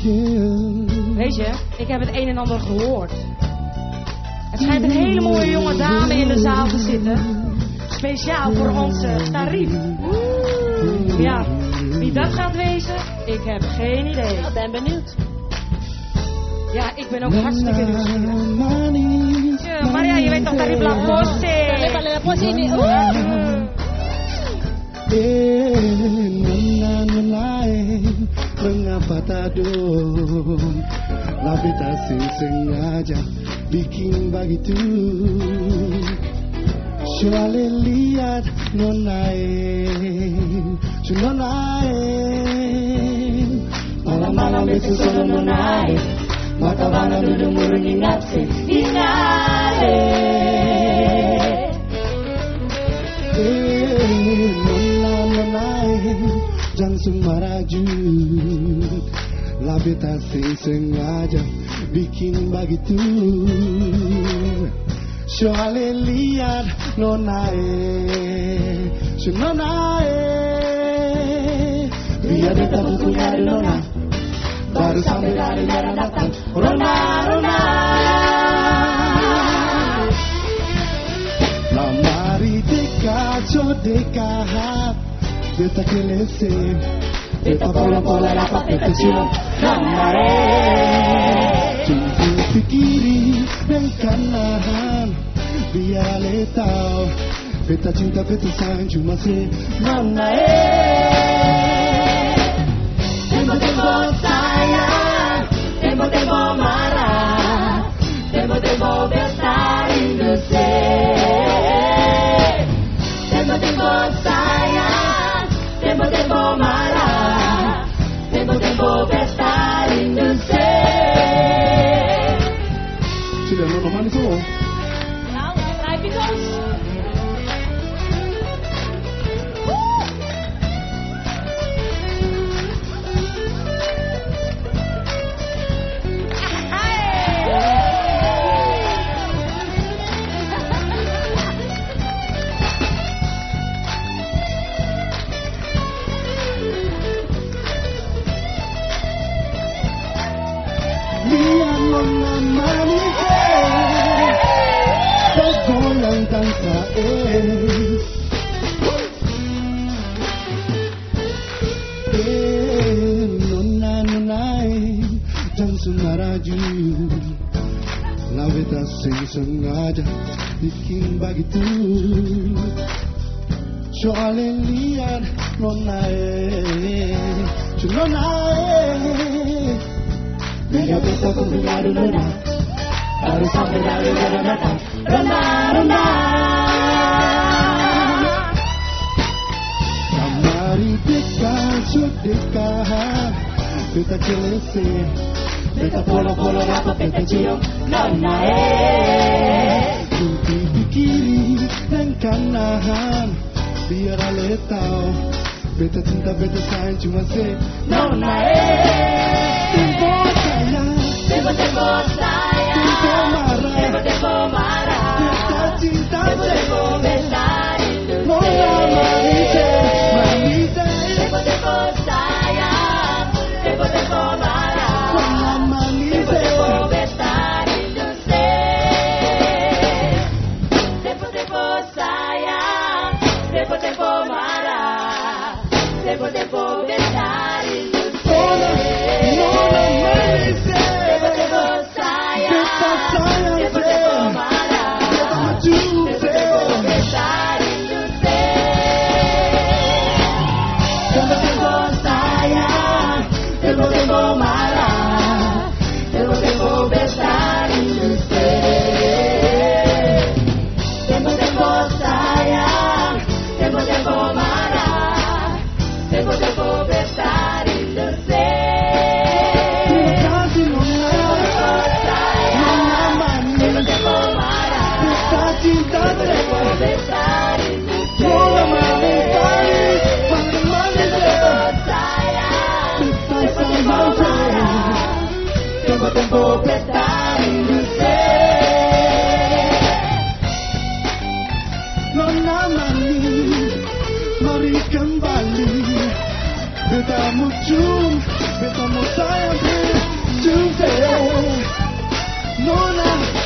Weet je, ik heb het een en ander gehoord. Er schijnt een hele mooie jonge dame in de zaal te zitten. Speciaal voor onze tarief. Ja, wie dat gaat wezen, ik heb geen idee. Ik ben benieuwd. Ja, ik ben ook hartstikke nieuwsgierig. Ja, Maria, je weet toch tarief La Posse? Tarief La Posse ini. Mengapa tak dong Labitasi sengaja bikin begitu. Soalnya lihat nonain, nonain. Malam-malam itu selalu nonain, mata mana duduk mengingat sih, ingat nonain, jangan semaraju. Labitasi sengaja bikin begitu. Soalnya lihat nonae, nonae. Biar beta bukunya ada nona, baru sampai dari daerah datang Rona, Rona. Lamari dekat, so dekat, beta kelese. Beta pola-pola dapat beta cium nonae. Tunggu pikiri dan kanan, biar ale tahu beta cinta beta sayang cuma si nonae. Tempo-tempo sayang, tempo-tempo marah, tempo-tempo beta rindu se. Tempo-tempo sayang, tempo-tempo marah, tempo-tempo beta rindu se. Sudah lama manis semua. Nou, begrijp je dat? Lihat nona manis, tergoyang tanpa nona nonai, jangan semaraju. Labita sing sengaja bikin begitu. Soalnya lihat nonae, nonae. Biar beta punya nona, baru sampai dari daerah datang Rona, Rona. Kamari dekat, so dekat, beta kelese. Beta pola-pola dapat beta cium nonae. Tunggu di kiri dan kanan, biar ale tahu beta cinta beta sayang cuma si nonae. Tempo-tempo sayang, tempo-tempo marah, beta cinta tempo-tempo beta rindu se. Tempo-tempo sayang, tempo-tempo marah, tempo-tempo beta rindu se. Tempo-tempo sayang, tempo-tempo marah, tempo-tempo beta rindu se. Tempo-tempo sayang, tempo-tempo marah, tempo-tempo beta rindu se. Tempo-tempo sayang, tempo-tempo marah, tempo-tempo beta rindu se. Tempo-tempo sayang, tempo-tempo marah, tempo-tempo beta rindu se. Tempo-tempo marah, tempo-tempo beta rindu se. Tempo-tempo sayang, tempo-tempo marah, tempo-tempo beta rindu se. Nona manis, mari kembali. Beta muncul Beta mau sayang Tuesday Nona